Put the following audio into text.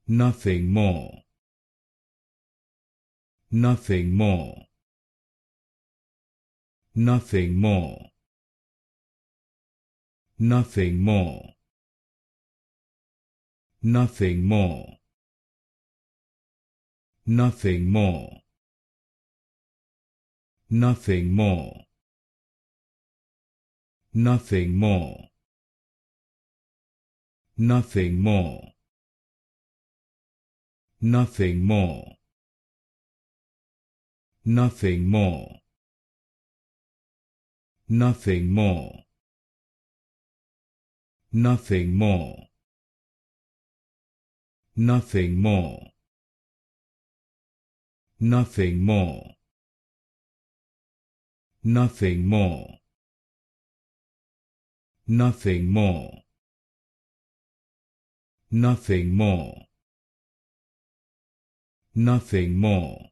nothing more, nothing more, nothing more, nothing more, nothing more, nothing more, nothing more, nothing more, nothing more, nothing more, nothing more, nothing more, nothing more, nothing more, nothing more, nothing more, nothing more, nothing more, nothing more,